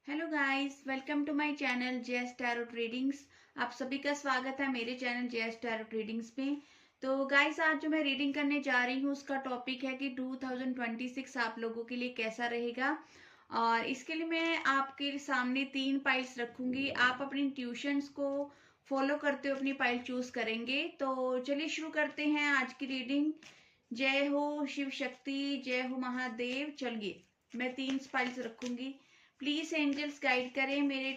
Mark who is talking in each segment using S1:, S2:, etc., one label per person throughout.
S1: Hello guys, welcome to my channel JS tarot tradings. आप सभी का स्वागत है मेरे चैनल जेएस टैरो ट्रेडिंग्स में। तो गाइस, आज जो मैं रीडिंग करने जा रही हूँ उसका टॉपिक है कि 2026 आप लोगों के लिए कैसा रहेगा। और इसके लिए मैं आपके सामने 3 पाइल्स रखूंगी। आप अपनी ट्यूशंस को फॉलो करते हुए अपनी पाइल चूज करेंगे। तो चलिए शुरू करते हैं आज की रीडिंग। जय हो शिव शक्ति, जय हो महादेव। चलिए, मैं 3 पाइल्स रखूंगी। प्लीज एंजल्स गाइड करें मेरे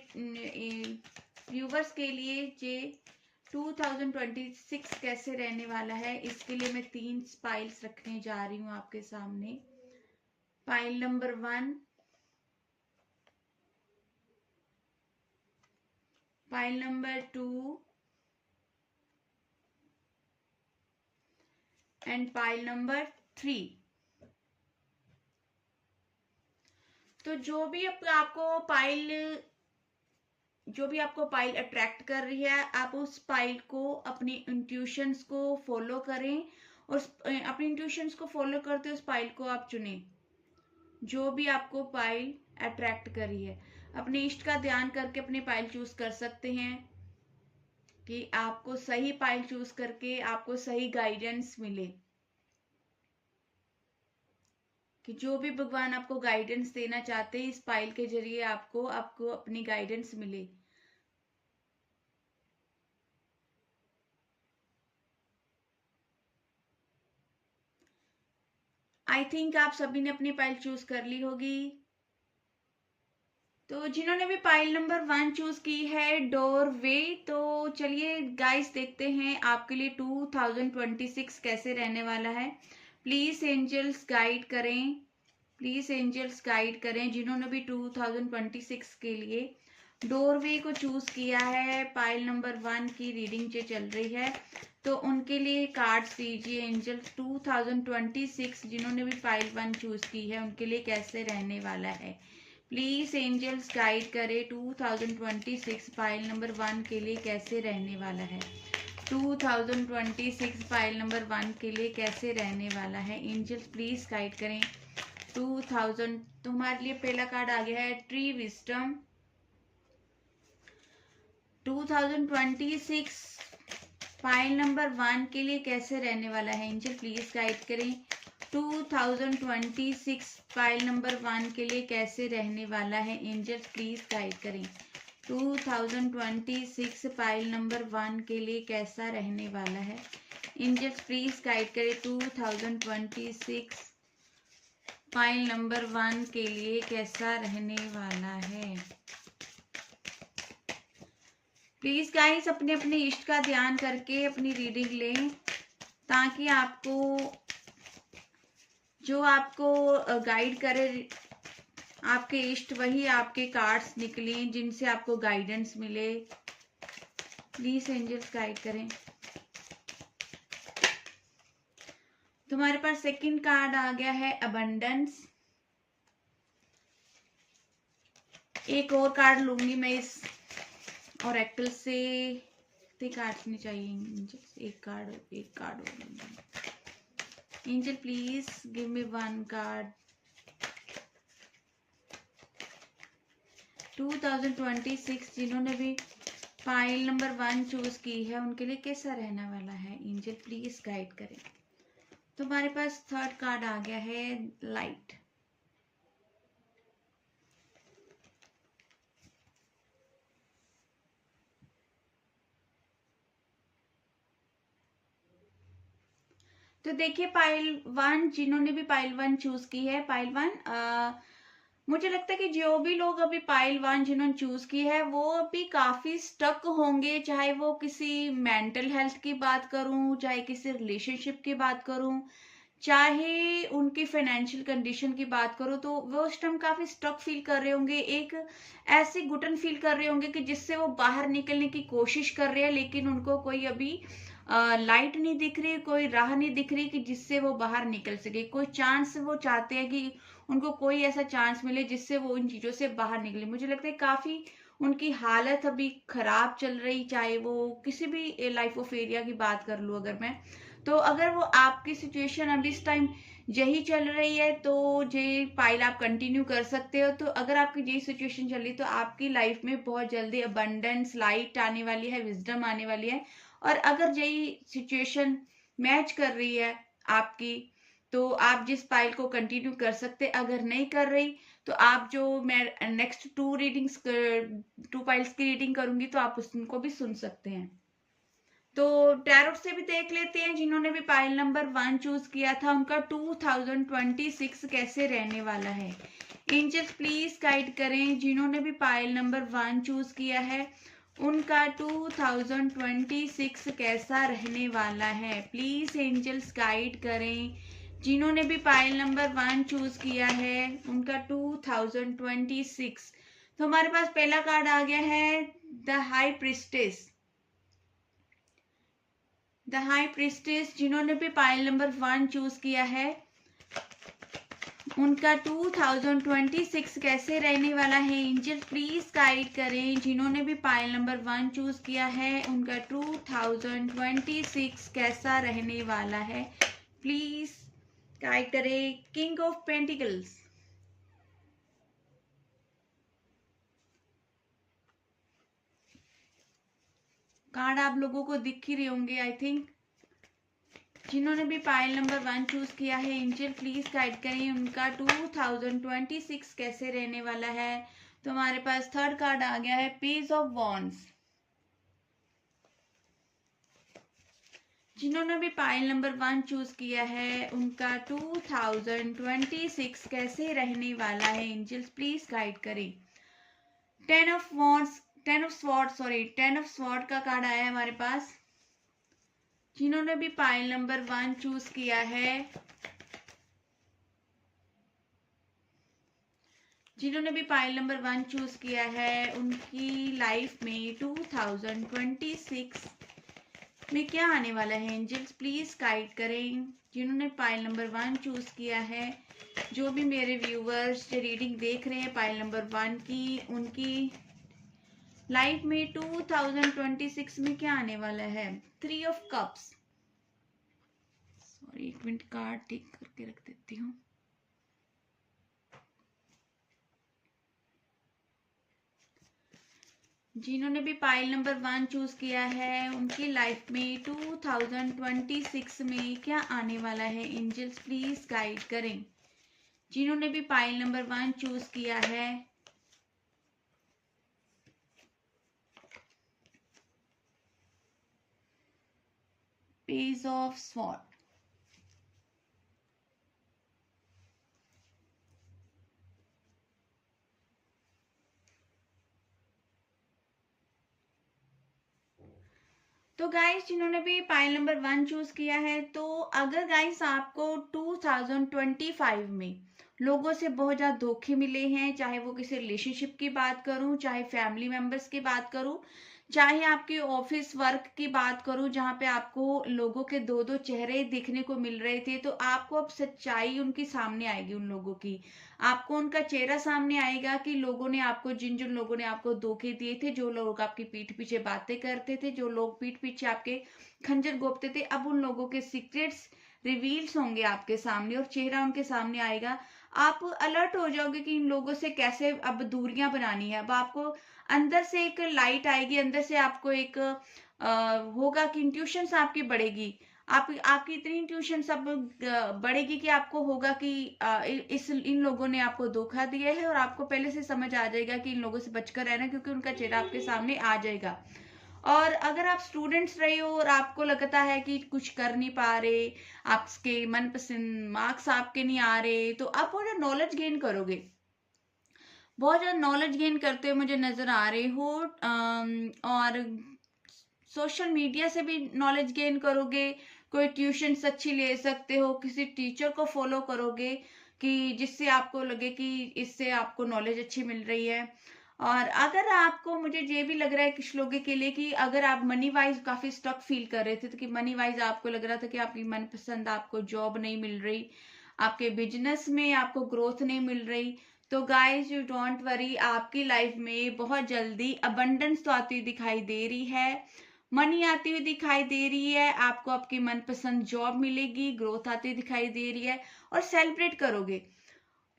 S1: व्यूवर्स के लिए जे 2026 कैसे रहने वाला है। इसके लिए मैं 3 पाइल्स रखने जा रही हूँ आपके सामने। Pile number 1, pile number 2 and pile number 3। तो जो भी आपको पाइल अट्रैक्ट कर रही है, आप उस पाइल को अपनी इंट्यूशंस को फॉलो करें और अपनी इंट्यूशंस को फॉलो करते उस पाइल को आप चुनें। जो भी आपको पाइल अट्रैक्ट कर रही है, अपने इष्ट का ध्यान करके अपनी पाइल चूज कर सकते हैं कि आपको सही पाइल चूज करके आपको सही गाइडेंस मिले, कि जो भी भगवान आपको गाइडेंस देना चाहते हैं इस पाइल के जरिए आपको अपनी गाइडेंस मिले। आई थिंक आप सभी ने अपनी पाइल चूज कर ली होगी। तो जिन्होंने भी पाइल नंबर 1 चूज की है, डोर वे, तो चलिए गाइस देखते हैं आपके लिए 2026 कैसे रहने वाला है। प्लीज एंजल्स गाइड करें, प्लीज एंजल्स गाइड करें जिन्होंने भी 2026 के लिए डोरवे को चूज किया है। पाइल नंबर 1 की रीडिंग जो चल रही है, तो उनके लिए कार्ड्स दीजिए एंजल। 2026 जिन्होंने भी पाइल 1 चूज की है उनके लिए कैसे रहने वाला है। प्लीज एंजल्स गाइड करें 2026 पाइल नंबर 1 के लिए कैसे रहने वाला है। 2026 पाइल नंबर 1 के लिए कैसे रहने वाला है। एंजल्स प्लीज गाइड करें 2000। तो हमारे लिए पहला कार्ड आ गया है ट्री विस्डम। 2026 पाइल नंबर 1 के लिए कैसे रहने वाला है। एंजल प्लीज गाइड करें 2026 फाइल नंबर 1 के लिए कैसे रहने वाला है। एंजल्स प्लीज गाइड करें 2026 फाइल नंबर 1 के लिए कैसा रहने वाला है। एंजल्स प्लीज गाइड करें 2026 फाइल नंबर 1 के लिए कैसा रहने वाला है। प्लीज गाइस अपने अपने इष्ट का ध्यान करके अपनी रीडिंग लें, ताकि जो आपको गाइड करे आपके इष्ट, वही आपके कार्ड्स निकले जिनसे आपको गाइडेंस मिले। प्लीज एंजल्स गाइड करें। तुम्हारे पास सेकंड कार्ड आ गया है अबंडेंस। एक और कार्ड लूंगी मैं इस ऑरेकल से। कार्ड्स नहीं चाहिए, एक कार्ड और लूंगी। Angel please give me 1 card. 2026 जिन्होंने भी फाइल नंबर 1 चूज की है उनके लिए कैसा रहने वाला है। एंजल प्लीज गाइड करें। तुम्हारे पास थर्ड कार्ड आ गया है लाइट। तो देखिए, पाइल 1 जिन्होंने भी पाइल 1 चूज की है, पाइल 1 मुझे लगता है कि जो भी लोग अभी पाइल 1 जिन्होंने चूज की है वो अभी काफी स्टक होंगे। चाहे वो किसी मेंटल हेल्थ की बात करूं, चाहे किसी रिलेशनशिप की बात करूं, चाहे उनकी फाइनेंशियल कंडीशन की बात करो, तो वो उस टाइम काफी स्टक फील कर रहे होंगे। एक ऐसी घुटन फील कर रहे होंगे कि जिससे वो बाहर निकलने की कोशिश कर रहे हैं, लेकिन उनको कोई अभी लाइट नहीं दिख रही, कोई राह नहीं दिख रही कि जिससे वो बाहर निकल सके। कोई चांस वो चाहते हैं कि उनको कोई ऐसा चांस मिले जिससे वो उन चीजों से बाहर निकले। मुझे लगता है काफी उनकी हालत अभी खराब चल रही, चाहे वो किसी भी लाइफ ऑफ एरिया की बात कर लूं अगर मैं, तो अगर वो आपकी सिचुएशन अभी इस टाइम यही चल रही है तो ये पाइल आप कंटिन्यू कर सकते हो। तो अगर आपकी यही सिचुएशन चल रही तो आपकी लाइफ में बहुत जल्दी अबंडेंस, लाइट आने वाली है, विजडम आने वाली है। और अगर यही सिचुएशन मैच कर रही है आपकी, तो आप जिस पाइल को कंटिन्यू कर सकते। अगर नहीं कर रही तो आप जो मैं नेक्स्ट 2 पाइल्स की रीडिंग करूंगी तो आप उसको भी सुन सकते हैं। तो टैरोट से भी देख लेते हैं जिन्होंने भी पाइल नंबर 1 चूज किया था, उनका 2026 कैसे रहने वाला है। एंजल्स प्लीज गाइड करें जिन्होंने भी पाइल नंबर 1 चूज किया है, उनका 2026 कैसा रहने वाला है। प्लीज एंजल्स गाइड करें जिन्होंने भी पाइल नंबर 1 चूज किया है, उनका 2026। तो हमारे पास पहला कार्ड आ गया है the high priestess. The high priestess जिन्होंने भी पाइल नंबर 1 चूज किया है, उनका 2026 कैसे रहने वाला है। एंजल प्लीज गाइड करें जिन्होंने भी पाइल नंबर 1 चूज किया है, उनका 2026 कैसा रहने वाला है। प्लीज गाइड करें। किंग ऑफ पेंटिकल्स, कार्ड आप लोगों को दिख ही रहे होंगे आई थिंक। जिन्होंने भी पाइल नंबर 1 चूज किया है, एंजल प्लीज गाइड करें उनका 2026 कैसे रहने वाला है। तो हमारे पास थर्ड कार्ड आ गया है पेज ऑफ वॉन्ड्स। जिन्होंने भी पाइल नंबर 1 चूज किया है, उनका 2026 कैसे रहने वाला है। एंजल्स प्लीज गाइड करें। टेन ऑफ स्वॉर्ड का कार्ड आया है हमारे पास। जिन्होंने भी पाइल नंबर 1 चूज किया है, जिन्होंने भी पाइल नंबर 1 चूज किया है, उनकी लाइफ में 2026 में क्या आने वाला है। एंजल्स प्लीज गाइड करें जिन्होंने पाइल नंबर 1 चूज किया है। जो भी मेरे व्यूवर्स जो रीडिंग देख रहे हैं पाइल नंबर 1 की, उनकी लाइफ में 2026 में क्या आने वाला है। 3 of cups. Sorry, 1 minute card tick करके रख देती हूँ। जिन्होंने भी पाइल नंबर 1 चूज किया है, उनकी लाइफ में 2026 में क्या आने वाला है। एंजल्स प्लीज गाइड करें जिन्होंने भी पाइल नंबर 1 चूज किया है। Page of sword. तो गाइस जिन्होंने भी पाइल नंबर 1 चूज किया है, तो अगर गाइस आपको 2025 में लोगों से बहुत ज्यादा धोखे मिले हैं, चाहे वो किसी रिलेशनशिप की बात करूं, चाहे फैमिली मेंबर्स की बात करूं, चाहे आपके ऑफिस वर्क की बात करूं, जहां पे आपको लोगों के दो दो चेहरे दिखने को मिल रहे थे, तो आपको अब सच्चाई उनकी सामने आएगी। उन लोगों की आपको उनका चेहरा सामने आएगा कि लोगों ने आपको, जिन जिन लोगों ने आपको धोखे दिए थे, जो लोग आपकी पीठ पीछे बातें करते थे, जो लोग पीठ पीछे आपके खंजर गोपते थे, अब उन लोगों के सीक्रेट्स रिवील्स होंगे आपके सामने और चेहरा उनके सामने आएगा। आप अलर्ट हो जाओगे कि इन लोगों से कैसे अब दूरियां बनानी है। अब आपको अंदर से एक लाइट आएगी, अंदर से आपको एक होगा कि इंट्यूशंस आपकी बढ़ेगी। आपकी इतनी इंट्यूशन सब बढ़ेगी कि आपको होगा कि इन लोगों ने आपको धोखा दिया है, और आपको पहले से समझ आ जाएगा कि इन लोगों से बचकर रहना, क्योंकि उनका चेहरा आपके सामने आ जाएगा। और अगर आप स्टूडेंट्स रहे हो और आपको लगता है कि कुछ कर नहीं पा रहे, आपके मनपसंद मार्क्स आपके नहीं आ रहे, तो आप बहुत नॉलेज गेन करोगे। बहुत ज्यादा नॉलेज गेन करते हुए मुझे नजर आ रहे हो। और सोशल मीडिया से भी नॉलेज गेन करोगे। कोई ट्यूशन्स अच्छी ले सकते हो, किसी टीचर को फॉलो करोगे कि जिससे आपको लगे कि इससे आपको नॉलेज अच्छी मिल रही है। और अगर आपको, मुझे ये भी लग रहा है कुछ लोगों के लिए कि अगर आप मनी वाइज काफी स्टक फील कर रहे थे, तो कि मनी वाइज आपको लग रहा था कि आपकी मनपसंद आपको जॉब नहीं मिल रही, आपके बिजनेस में आपको ग्रोथ नहीं मिल रही, तो गाइज यू डोंट वरी, आपकी लाइफ में बहुत जल्दी अबंडेंस तो आती दिखाई दे रही है। मनी आती हुई दिखाई दे रही है, आपको आपकी मनपसंद जॉब मिलेगी, ग्रोथ आती हुई दिखाई दे रही है और सेलिब्रेट करोगे।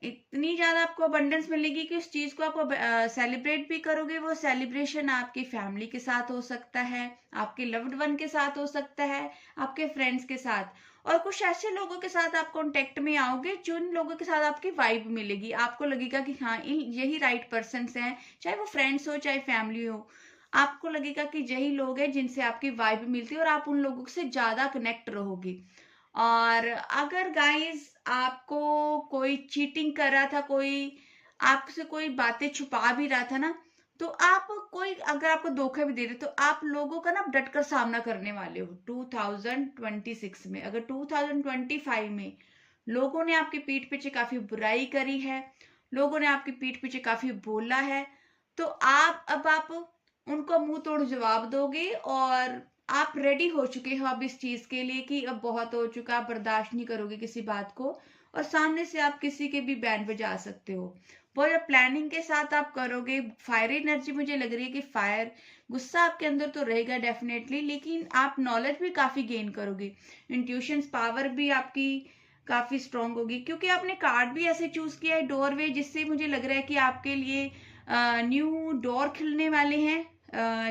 S1: इतनी ज्यादा आपको अबंडेंस मिलेगी कि उस चीज को आप सेलिब्रेट भी करोगे। वो सेलिब्रेशन आपकी फैमिली के साथ हो सकता है, आपके लव्ड वन के साथ हो सकता है, आपके फ्रेंड्स के साथ, और कुछ ऐसे लोगों के साथ आप कांटेक्ट में आओगे जिन लोगों के साथ आपकी वाइब मिलेगी। आपको लगेगा कि हाँ यही राइट पर्सन हैं, चाहे वो फ्रेंड्स हो चाहे फैमिली हो। आपको लगेगा कि यही लोग हैं जिनसे आपकी वाइब मिलती है और आप उन लोगों से ज्यादा कनेक्ट रहोगे। और अगर गाइस आपको कोई चीटिंग कर रहा था, कोई आपसे कोई बातें छुपा भी रहा था ना, तो आप कोई अगर आपको धोखा भी दे रहे तो आप लोगों का ना डट कर सामना करने वाले हो 2026 में। अगर 2025 में लोगों ने आपकी पीठ पीछे काफी बुराई करी है, लोगों ने आपकी पीठ पीछे काफी बोला है, तो आप उनको मुंह तोड़ जवाब दोगे और आप रेडी हो चुके हो अब इस चीज के लिए कि अब बहुत हो चुका, आप बर्दाश्त नहीं करोगे किसी बात को, और सामने से आप किसी के भी बैंड बजा सकते हो। पूरा प्लानिंग के साथ आप करोगे। फायर एनर्जी मुझे लग रही है कि फायर गुस्सा आपके अंदर तो रहेगा डेफिनेटली, लेकिन आप नॉलेज भी काफी गेन करोगे। इंट्यूशन पावर भी आपकी काफी स्ट्रांग होगी, क्योंकि आपने कार्ड भी ऐसे चूज किया है डोरवे, जिससे मुझे लग रहा है कि आपके लिए न्यू डोर खुलने वाले हैं,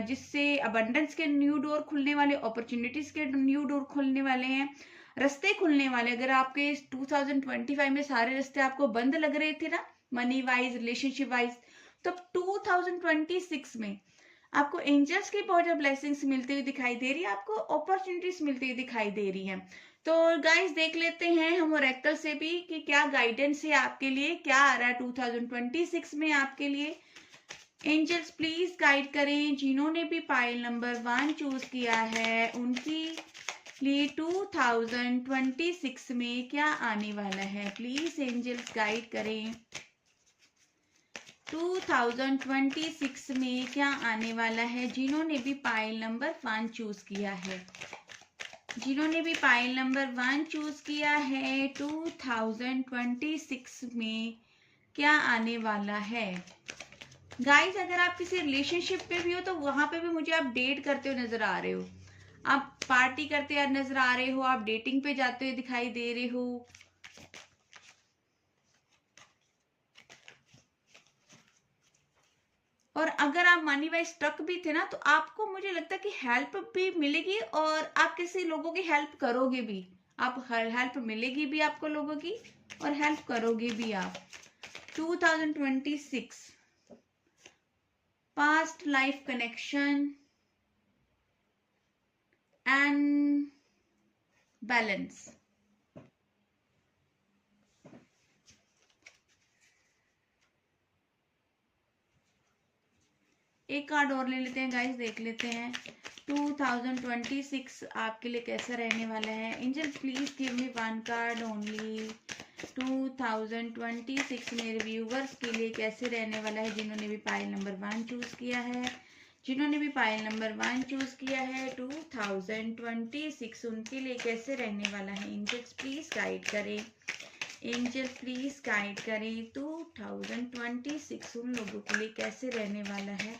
S1: जिससे अबंडेंस के न्यू डोर खुलने वाले, अपॉर्चुनिटीज के न्यू डोर खुलने वाले हैं, रास्ते खुलने वाले। अगर आपके 2025 में सारे रास्ते आपको बंद लग रहे थे ना, मनी वाइज रिलेशनशिप वाइज, तो 2026 में आपको एंजल्स की बहुत ब्लेसिंग्स मिलती हुई दिखाई दे रही है, आपको अपॉर्चुनिटीज मिलती हुई दिखाई दे रही है। तो गाइस देख लेते हैं हम ओरेकल से भी कि क्या गाइडेंस है आपके लिए, क्या आ रहा है 2026 में आपके लिए। एंजल्स प्लीज गाइड करें। जिन्होंने भी पाइल नंबर 1 चूज किया है उनकी लिए 2026 में क्या आने वाला है, प्लीज एंजल्स गाइड करें। 2026 में क्या आने वाला है, जिन्होंने भी पाइल नंबर 1 चूज किया है, जिन्होंने भी पाइल नंबर 1 चूज किया है 2026 में क्या आने वाला है। गाइस अगर आप किसी रिलेशनशिप पे भी हो तो वहां पे भी मुझे आप डेट करते हुए नजर आ रहे हो, आप पार्टी करते हुए नजर आ रहे हो, आप डेटिंग पे जाते हुए दिखाई दे रहे हो। और अगर आप मनी वाइज स्ट्रक भी थे ना, तो आपको मुझे लगता है कि हेल्प भी मिलेगी और आप किसी लोगों की हेल्प करोगे भी। आप हेल्प मिलेगी भी आपको लोगों की और हेल्प करोगे भी आप। 2026 past life connection and balance. एक कार्ड और ले लेते हैं गाइस, देख लेते हैं 2026 आपके लिए कैसा रहने वाला है। Angels please give me 1 card only. 2026 मेरे व्यूवर्स के लिए कैसे रहने वाला है, जिन्होंने भी पाइल नंबर 1 चूज किया है, जिन्होंने भी पाइल नंबर 1 चूज किया है 2026 उनके लिए कैसे रहने वाला है। एंजल्स प्लीज गाइड करें, एंजल प्लीज गाइड करें 2026 उन लोगों के लिए कैसे रहने वाला है,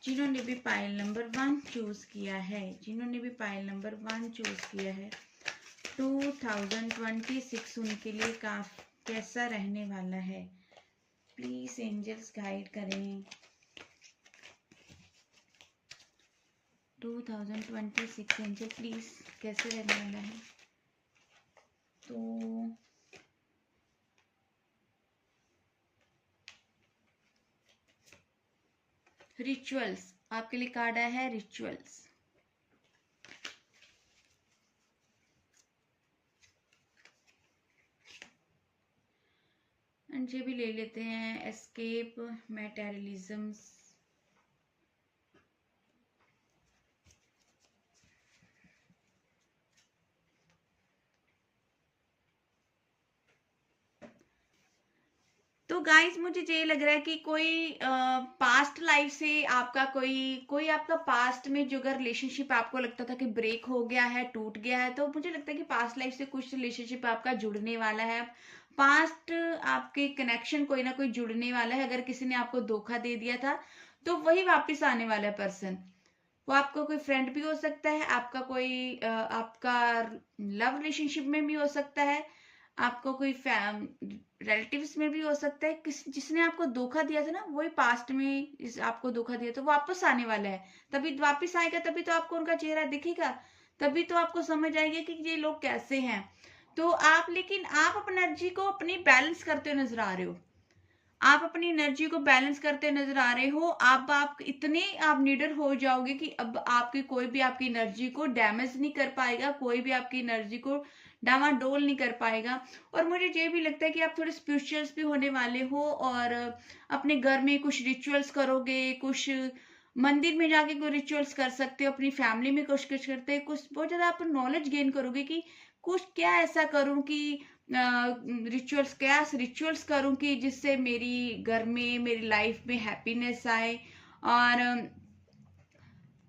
S1: जिन्होंने भी पाइल नंबर 1 चूज किया है, जिन्होंने भी पाइल नंबर 1 चूज किया है 2026 उनके लिए कैसा रहने वाला है। प्लीज एंजल्स गाइड करें 2026 एंजल प्लीज कैसे रहने वाला है। तो रिचुअल्स आपके लिए कार्ड आया है, रिचुअल्स। ये भी ले लेते हैं, एस्केप मैटेरियलिज्म। तो गाइस मुझे ये लग रहा है कि कोई पास्ट लाइफ से आपका कोई आपका पास्ट में जो अगर रिलेशनशिप आपको लगता था कि ब्रेक हो गया है, टूट गया है, तो मुझे लगता है कि पास्ट लाइफ से कुछ रिलेशनशिप आपका जुड़ने वाला है। पास्ट आपके कनेक्शन कोई ना कोई जुड़ने वाला है। अगर किसी ने आपको धोखा दे दिया था तो वही वापस आने वाला है पर्सन। वो आपका कोई फ्रेंड भी हो सकता है, आपका कोई आपका लव रिलेशनशिप में भी हो सकता है, आपको कोई रिलेटिव्स में भी हो सकता है। जिसने आपको धोखा दिया था ना, वही पास्ट में आपको धोखा दिया, तो वापस आने वाला है। तभी वापस आएगा, तभी तो आपको उनका चेहरा दिखेगा, तभी तो आपको समझ आएगी कि ये लोग कैसे हैं। तो आप, लेकिन आप अपनी एनर्जी को अपनी बैलेंस करते हुए नजर आ रहे हो, आप अपनी एनर्जी को बैलेंस करते नजर आ रहे हो। आप इतने आप नीडर हो जाओगे कि अब आपकी कोई भी आपकी एनर्जी को डैमेज नहीं कर पाएगा, कोई भी आपकी एनर्जी को डामाडोल नहीं कर पाएगा। और मुझे ये भी लगता है कि आप थोड़े स्पिरिचुअल्स भी होने वाले हो, और अपने घर में कुछ रिचुअल्स करोगे, कुछ मंदिर में जाके कोई रिचुअल्स कर सकते हो, अपनी फैमिली में कुछ कुछ करते हैं, कुछ बहुत ज्यादा आप नॉलेज गेन करोगे कि कुछ क्या ऐसा करूं कि रिचुअल्स करूं कि जिससे मेरी घर में, मेरी लाइफ में हैप्पीनेस आए। और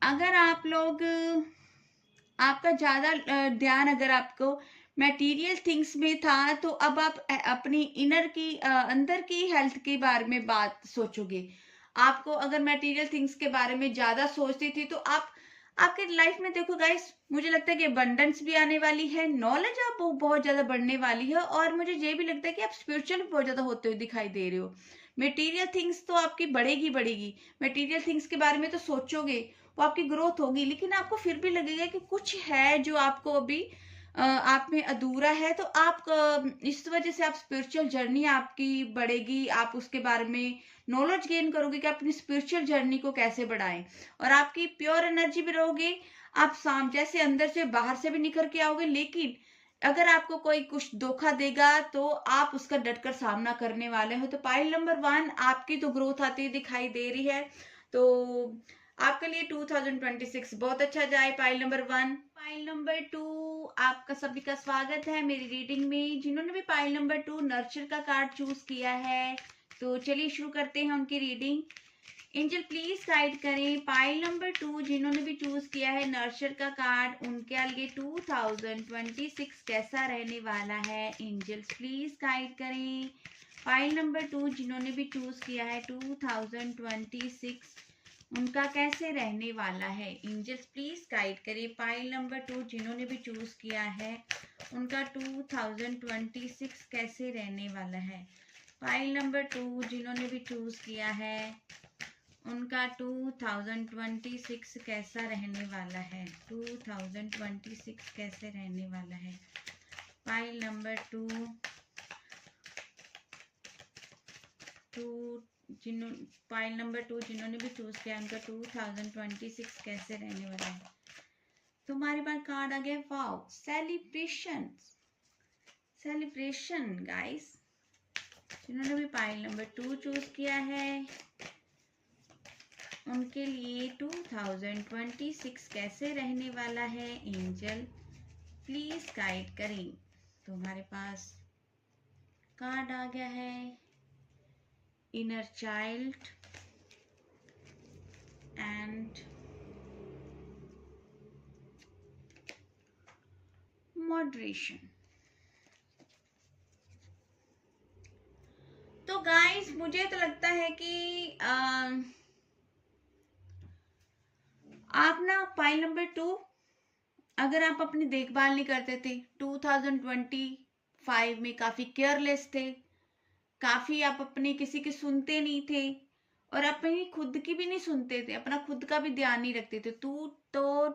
S1: अगर आप लोग, आपका ज्यादा ध्यान अगर आपको मटेरियल थिंग्स में था, तो अब आप अपनी इनर की अंदर की हेल्थ के बारे में बात सोचोगे। आपको अगर मटेरियल थिंग्स के बारे में ज्यादा सोचती थी, तो आप आपके लाइफ में देखो गाइस, मुझे लगता है कि अबंडेंस भी आने वाली है, नॉलेज आप बहुत ज्यादा बढ़ने वाली है, और मुझे ये भी लगता है कि आप स्पिरिचुअल बहुत ज्यादा होते हुए दिखाई दे रहे हो। मटेरियल थिंग्स तो आपकी बढ़ेगी बढ़ेगी, मटेरियल थिंग्स के बारे में तो सोचोगे, वो आपकी ग्रोथ होगी, लेकिन आपको फिर भी लगेगा कि कुछ है जो आपको अभी आप में अधूरा है। तो आप इस वजह से आप स्पिरिचुअल जर्नी आपकी बढ़ेगी, आप उसके बारे में नॉलेज गेन करोगे कि आप अपनी स्पिरिचुअल जर्नी को कैसे बढ़ाएं, और आपकी प्योर एनर्जी भी रहोगे। आप शाम जैसे अंदर से बाहर से भी निखर के आओगे, लेकिन अगर आपको कोई कुछ धोखा देगा तो आप उसका डटकर सामना करने वाले हो। तो पाइल नंबर 1 आपकी तो ग्रोथ आती दिखाई दे रही है, तो आपके लिए 2026 बहुत अच्छा जाए। Pile number 1। पाइल नंबर 2, आपका सभी का स्वागत है मेरी रीडिंग में। जिन्होंने भी पाइल नंबर 2 नर्चर का कार्ड चूज किया है, तो चलिए शुरू करते हैं उनकी रीडिंग। एंजल प्लीज गाइड करें पाइल नंबर 2 जिन्होंने भी चूज किया है नर्चर का कार्ड, उनके लिए 2026 कैसा रहने वाला है। एंजल्स प्लीज गाइड करें पाइल नंबर 2 जिन्होंने भी चूज किया है 2026 उनका कैसे रहने वाला है। एंजल्स प्लीज गाइड करें पाइल नंबर 2 जिन्होंने भी चूज किया है उनका 2026 कैसे रहने वाला है। पाइल नंबर 2 जिन्होंने भी चूज किया है उनका 2026 कैसा रहने वाला है। 2026 कैसे रहने वाला है। पाइल नंबर 2 पाइल नंबर 2 जिन्होंने भी चूज किया उनका 2026 कैसे रहने वाला है। तुम्हारे पास कार्ड आ गया वाओ, सेलिब्रेशन। सेलिब्रेशन गाइस, जिन्होंने भी पाइल नंबर 2 चूज किया है उनके लिए 2026 कैसे रहने वाला है। एंजल प्लीज गाइड करें। तो हमारे पास कार्ड आ गया है इनर चाइल्ड एंड मॉडरेशन। तो गाइस मुझे तो लगता है कि आप ना पाइल नंबर 2, अगर आप अपनी देखभाल नहीं करते थे 2025 में, काफी केयरलेस थे, काफी आप अपने किसी की सुनते नहीं थे, और अपनी खुद की भी नहीं सुनते थे, अपना खुद का भी ध्यान नहीं रखते थे। तो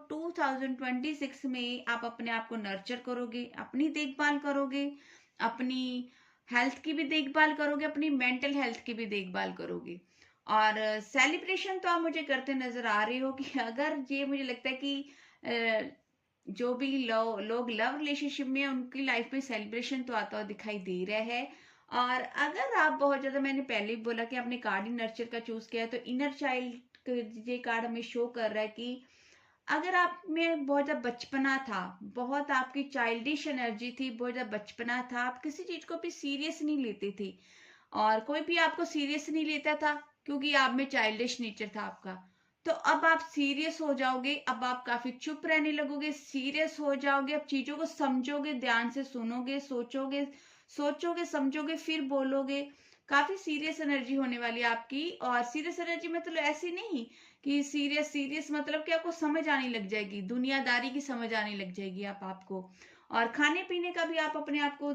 S1: 2026 में आप अपने आप को नर्चर करोगे, अपनी देखभाल करोगे, अपनी हेल्थ की भी देखभाल करोगे, अपनी मेंटल हेल्थ की भी देखभाल करोगे। और सेलिब्रेशन तो आप मुझे करते नजर आ रहे हो कि अगर ये मुझे लगता है कि जो भी लोग लव रिलेशनशिप में उनकी लाइफ में सेलिब्रेशन तो आता हुआ दिखाई दे रहा है। और अगर आप बहुत ज्यादा, मैंने पहले भी बोला कि आपने कार्ड ही नर्चर का चूज किया है, तो इनर चाइल्ड ये कार्ड हमें शो कर रहा है कि अगर आप में बहुत ज्यादा बचपना था, बहुत आपकी चाइल्डिश एनर्जी थी, बहुत ज्यादा बचपना था, आप किसी चीज को भी सीरियस नहीं लेते थे, और कोई भी आपको सीरियस नहीं लेता था क्योंकि आप में चाइल्डिश नेचर था आपका। तो अब आप सीरियस हो जाओगे, अब आप काफी चुप रहने लगोगे, सीरियस हो जाओगे, अब चीजों को समझोगे, ध्यान से सुनोगे, सोचोगे समझोगे फिर बोलोगे। काफी सीरियस एनर्जी होने वाली है आपकी। और सीरियस एनर्जी मतलब ऐसी नहीं कि सीरियस सीरियस मतलब कि आपको समझ आने लग जाएगी, दुनियादारी की समझ आने लग जाएगी आपको। और खाने पीने का भी आप अपने आप को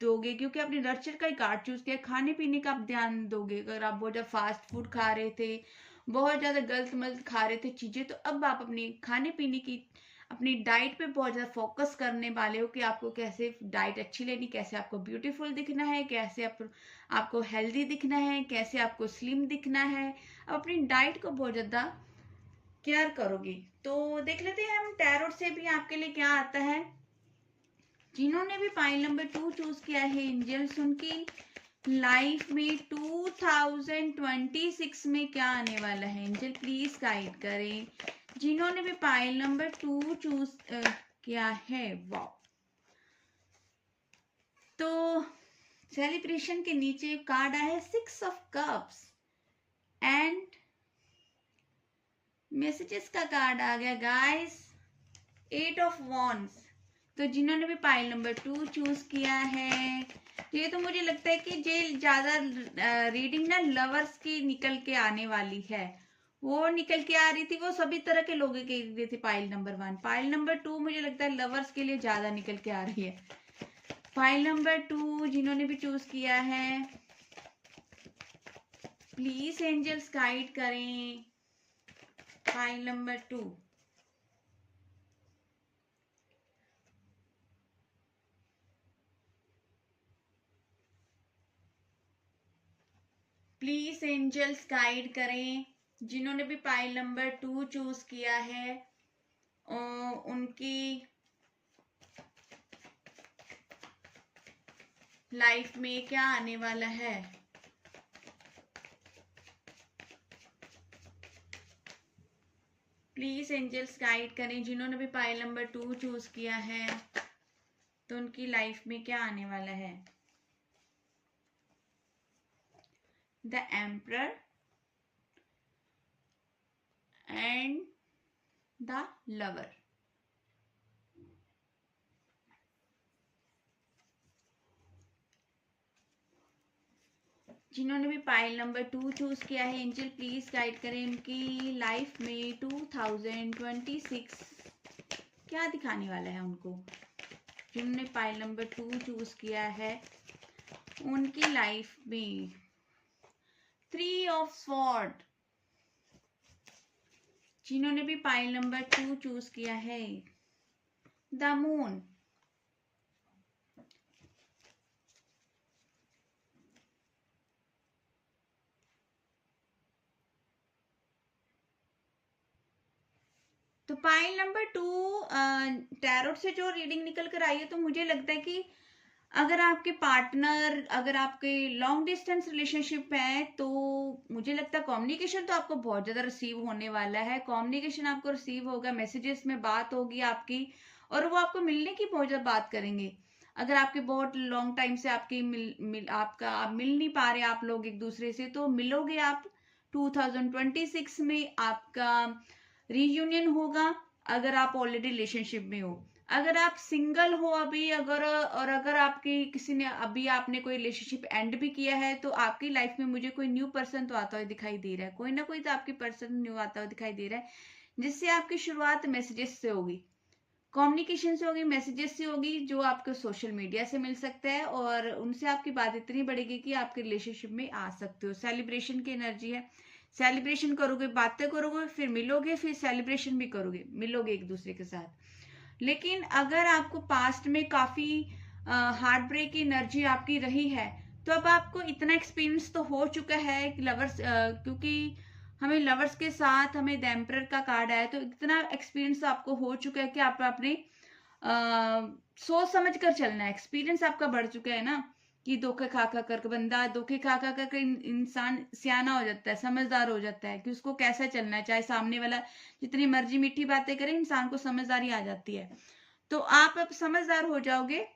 S1: दोगे, क्योंकि आपने नर्चर का ही कार्ड चूज किया। खाने पीने का आप ध्यान दोगे। अगर आप बहुत ज्यादा फास्ट फूड खा रहे थे, बहुत ज्यादा गलत मलत खा रहे थे चीजें, तो अब आप अपनी खाने पीने की अपनी डाइट पे बहुत ज्यादा फोकस करने वाले हो कि आपको कैसे डाइट अच्छी लेनी, कैसे आपको ब्यूटीफुल दिखना है, कैसे आपको हेल्दी दिखना है, कैसे आपको स्लिम दिखना है। अब अपनी डाइट को बहुत ज्यादा केयर करोगे। तो देख लेते हैं हम टैरोट से भी आपके लिए क्या आता है। जिन्होंने भी पाइल नंबर 2 चूज किया है, एंजल्स उनकी लाइफ में 2026 में क्या आने वाला है, एंजल प्लीज गाइड करें। जिन्होंने भी पाइल नंबर 2 चूज किया है, वाह। तो सेलिब्रेशन के नीचे कार्ड आया है 6 ऑफ कप्स एंड मैसेजेस का कार्ड आ गया गाइस 8 ऑफ वॉन्ड्स। तो जिन्होंने भी पाइल नंबर 2 चूज किया है, ये तो मुझे लगता है कि जे ज्यादा रीडिंग ना लवर्स की निकल के आने वाली है, वो निकल के आ रही थी, वो सभी तरह के लोगों के लिए थी। पाइल नंबर 1, पाइल नंबर 2 मुझे लगता है लवर्स के लिए ज्यादा निकल के आ रही है। पाइल नंबर 2 जिन्होंने भी चूज किया है, प्लीज एंजल्स गाइड करें। Pile number 2, please angels guide करें। जिन्होंने भी पाइल नंबर 2 चूज किया है, उनकी लाइफ में क्या आने वाला है। प्लीज एंजल्स गाइड करें। जिन्होंने भी पाइल नंबर 2 चूज किया है, तो उनकी लाइफ में क्या आने वाला है। The emperor and the lover. जिन्होंने भी पाइल नंबर 2 चूज किया है, एंजल प्लीज गाइड करें उनकी लाइफ में 2026 क्या दिखाने वाला है उनको। जिन्होंने पाइल नंबर 2 चूज किया है, उनकी लाइफ में 3 ऑफ स्वॉर्ड। जिन्होंने भी पाइल नंबर 2 चूज किया है, द मून। तो पाइल नंबर 2 टैरोट से जो रीडिंग निकल कर आई है, तो मुझे लगता है कि अगर आपके पार्टनर, अगर आपके लॉन्ग डिस्टेंस रिलेशनशिप है, तो मुझे लगता है कम्युनिकेशन तो आपको बहुत ज्यादा रिसीव होने वाला है। कम्युनिकेशन आपको रिसीव होगा, मैसेजेस में बात होगी आपकी, और वो आपको मिलने की बहुत ज्यादा बात करेंगे। अगर आपके बहुत लॉन्ग टाइम से आपकी आप मिल नहीं पा रहे आप लोग एक दूसरे से, तो मिलोगे आप 2026 में, आपका रीयूनियन होगा। अगर आप ऑलरेडी रिलेशनशिप में हो, अगर आप सिंगल हो अभी, अगर आपकी किसी ने अभी आपने कोई रिलेशनशिप एंड भी किया है, तो आपकी लाइफ में मुझे कोई न्यू पर्सन तो आता हुआ दिखाई दे रहा है। कोई ना कोई तो आपकी पर्सन न्यू आता हुआ दिखाई दे रहा है, जिससे आपकी शुरुआत मैसेजेस से होगी, कम्युनिकेशन से होगी, मैसेजेस से होगी, जो आपको सोशल मीडिया से मिल सकता है, और उनसे आपकी बात इतनी बढ़ेगी कि आपके रिलेशनशिप में आ सकते हो। सेलिब्रेशन की एनर्जी है, सेलिब्रेशन करोगे, बातें करोगे, फिर मिलोगे, फिर सेलिब्रेशन भी करोगे, मिलोगे एक दूसरे के साथ। लेकिन अगर आपको पास्ट में काफी हार्ट ब्रेक की एनर्जी आपकी रही है, तो अब आपको इतना एक्सपीरियंस तो हो चुका है कि लवर्स, क्योंकि हमें लवर्स के साथ हमें द एम्परर का कार्ड आया, तो इतना एक्सपीरियंस आपको हो चुका है कि आप अपने सोच समझ कर चलना है। एक्सपीरियंस आपका बढ़ चुका है ना, कि धोखे खा खा कर बंदा, धोखे खा खा कर इंसान सियाना हो जाता है, समझदार हो जाता है कि उसको कैसा चलना है। चाहे सामने वाला जितनी मर्जी मीठी बातें करे, इंसान को समझदारी आ जाती है। तो आप अब समझदार हो जाओगे,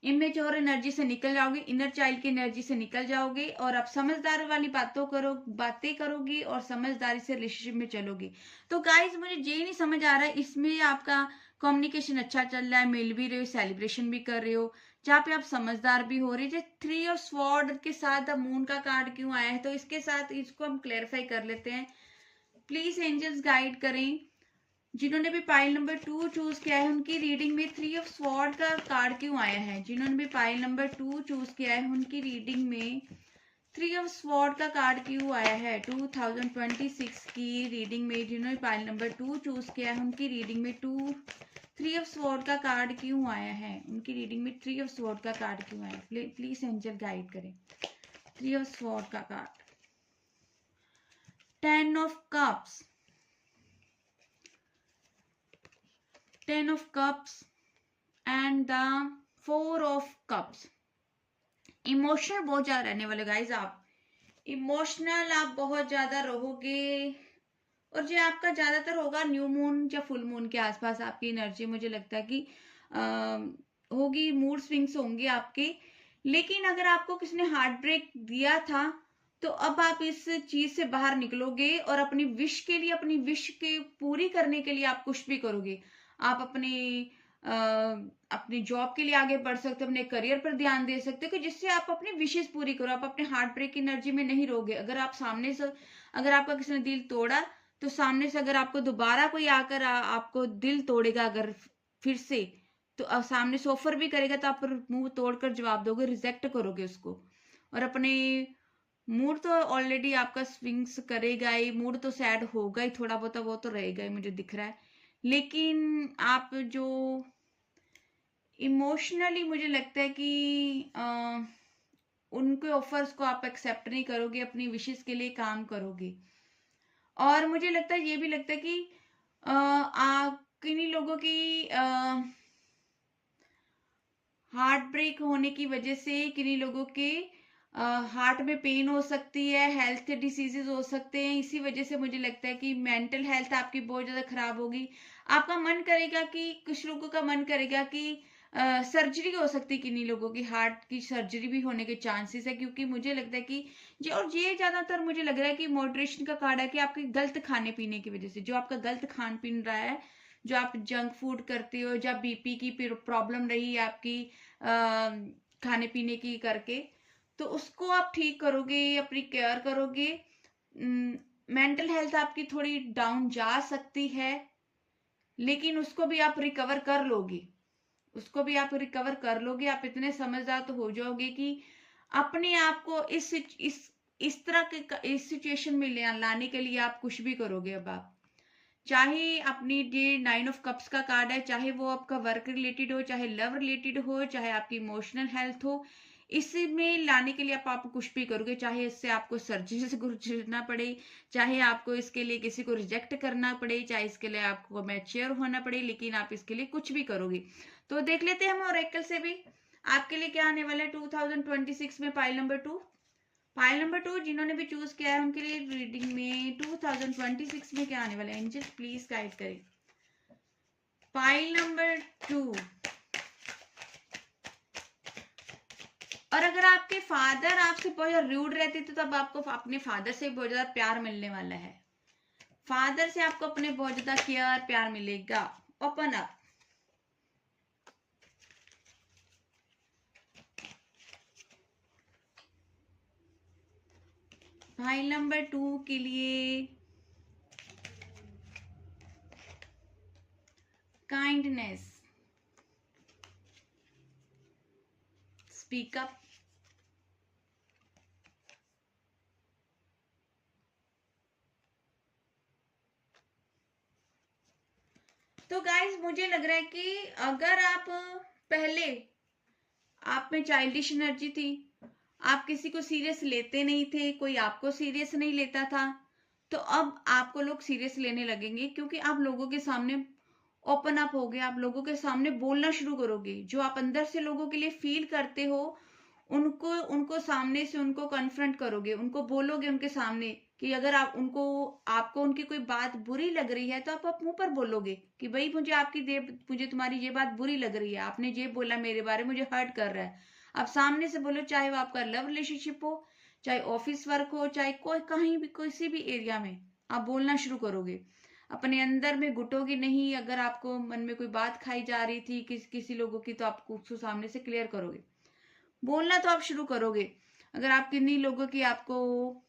S1: इमेच्योर एनर्जी से निकल जाओगे, इनर चाइल्ड की एनर्जी से निकल जाओगे, और आप समझदार वाली बातें करोगी और समझदारी से रिलेशनशिप में चलोगी। तो गाइस मुझे ये नहीं समझ आ रहा है, इसमें आपका कम्युनिकेशन अच्छा चल रहा है, मिल भी रहे हो, सेलिब्रेशन भी कर रहे हो, जहाँ पे आप समझदार भी हो रहे। जो 3 ऑफ स्वॉर्ड के साथ द मून का कार्ड क्यों आया है, तो इसके साथ इसको हम क्लेरिफाई कर लेते हैं। प्लीज एंजल्स गाइड करें। जिन्होंने भी पाइल नंबर 2 चूज किया है उनकी रीडिंग में 3 ऑफ स्वॉर्ड का कार्ड क्यों आया है। जिन्होंने भी पाइल नंबर 2 चूज किया है उनकी रीडिंग में 3 ऑफ स्वॉर्ड का कार्ड क्यों आया है। 2026 की रीडिंग में जिन्होंने पाइल नंबर 2 चूज किया है उनकी रीडिंग में 3 ऑफ स्वॉर्ड का कार्ड क्यों आया है। उनकी रीडिंग में 3 ऑफ स्वॉर्ड का कार्ड क्यों आया है। प्लीज एंजल गाइड करें। 3 ऑफ स्वॉर्ड का card, 10 of cups, 10 of cups and the 4 of cups। Emotional बहुत ज्यादा रहने वाले गाइज, आप इमोशनल आप बहुत ज्यादा रहोगे। और जो आपका ज्यादातर होगा न्यू मून या फुल मून के आसपास आपकी एनर्जी मुझे लगता है कि होगी। मूड स्विंग्स होंगे आपके। लेकिन अगर आपको किसी ने हार्ट ब्रेक दिया था तो अब आप इस चीज से बाहर निकलोगे और अपनी विश के लिए, अपनी विश के पूरी करने के लिए आप कुछ भी करोगे। आप अपनी जॉब के लिए आगे बढ़ सकते हो, अपने करियर पर ध्यान दे सकते हो कि जिससे आप अपनी विशेष पूरी करो। आप अपने हार्ट ब्रेक एनर्जी में नहीं रहोगे। अगर आप सामने से, अगर आपका किसी ने दिल तोड़ा तो सामने से अगर आपको दोबारा कोई आकर आपको दिल तोड़ेगा अगर फिर से, तो सामने से ऑफर भी करेगा तो आप मुंह तोड़कर जवाब दोगे, रिजेक्ट करोगे उसको। और अपने मूड तो ऑलरेडी आपका स्विंग्स करेगा ही, मूड तो सैड होगा ही, थोड़ा बहुत वो तो रहेगा ही मुझे दिख रहा है। लेकिन आप जो इमोशनली मुझे लगता है कि उनके ऑफर्स को आप एक्सेप्ट नहीं करोगे, अपनी विशेस के लिए काम करोगे। और मुझे लगता है, ये भी लगता है कि किन्हीं लोगों की हार्ट ब्रेक होने की वजह से किन्हीं लोगों के हार्ट में पेन हो सकती है, हेल्थ डिसीजेज हो सकते हैं। इसी वजह से मुझे लगता है कि मेंटल हेल्थ आपकी बहुत ज्यादा खराब होगी। आपका मन करेगा कि, कुछ लोगों का मन करेगा कि सर्जरी हो सकती है, किन्हीं लोगों की हार्ट की सर्जरी भी होने के चांसेस है। क्योंकि मुझे लगता है कि और ये ज्यादातर मुझे लग रहा है कि मॉडरेशन का कार्ड है कि आपके गलत खाने पीने की वजह से, जो आपका गलत खान पीन रहा है, जो आप जंक फूड करते हो, जब बीपी की प्रॉब्लम रही है आपकी खाने पीने की करके, तो उसको आप ठीक करोगे, अपनी केयर करोगे। मेंटल हेल्थ आपकी थोड़ी डाउन जा सकती है, लेकिन उसको भी आप रिकवर कर लोगे। उसको भी आप रिकवर कर लोगे। आप इतने समझदार तो हो जाओगे कि अपने आप को इस तरह के इस सिचुएशन में लाने के लिए आप कुछ भी करोगे। अब आप चाहे अपनी ये 9 ऑफ कप्स का कार्ड है, चाहे वो आपका वर्क रिलेटेड हो, चाहे लव रिलेटेड हो, चाहे आपकी इमोशनल हेल्थ हो, इसमें लाने के लिए आप कुछ भी करोगे। चाहे इससे आपको सर्जरी से गुजरना पड़े, चाहे आपको इसके लिए किसी को रिजेक्ट करना पड़े, चाहे इसके लिए आपको मैच्योर होना पड़े, लेकिन आप इसके लिए कुछ भी करोगे। तो देख लेते हैं हम ओरेकल से भी आपके लिए क्या आने वाला है 2026 में। पाइल नंबर 2, पाइल नंबर 2 जिन्होंने भी चूज किया है उनके लिए रीडिंग में 2026 में क्या आने वाला है। एंजल प्लीज गाइड करें। पाइल नंबर 2, और अगर आपके फादर आपसे बहुत ज्यादा रूड रहते तो तब आपको अपने फादर से बहुत ज्यादा प्यार मिलने वाला है। फादर से आपको अपने बहुत ज्यादा केयर प्यार मिलेगा। Open up. फाइल नंबर 2 के लिए काइंडनेस, स्पीक अप, तो गाइज मुझे लग रहा है कि अगर आप पहले आप में चाइल्डिश एनर्जी थी, आप किसी को सीरियस लेते नहीं थे, कोई आपको सीरियस नहीं लेता था, तो अब आपको लोग सीरियस लेने लगेंगे। क्योंकि आप लोगों के सामने ओपन अप हो गए, आप लोगों के सामने बोलना शुरू करोगे। जो आप अंदर से लोगों के लिए फील करते हो उनको सामने से उनको कन्फ्रंट करोगे, उनको बोलोगे उनके सामने कि अगर आपको उनकी कोई बात बुरी लग रही है तो आप मुंह पर बोलोगे कि भाई मुझे तुम्हारी ये बात बुरी लग रही है, आपने ये बोला मेरे बारे में, मुझे हर्ट कर रहा है। आप सामने से बोलो, चाहे वो आपका लव रिलेशनशिप हो, चाहे ऑफिस वर्क हो, चाहे कहीं भी किसी भी एरिया में आप बोलना शुरू करोगे। अपने अंदर में घुटोगे नहीं। अगर आपको मन में कोई बात खाई जा रही थी किसी लोगों की, तो आपको उसको सामने से क्लियर करोगे, बोलना तो आप शुरू करोगे। अगर आप किन्हीं लोगों की, आपको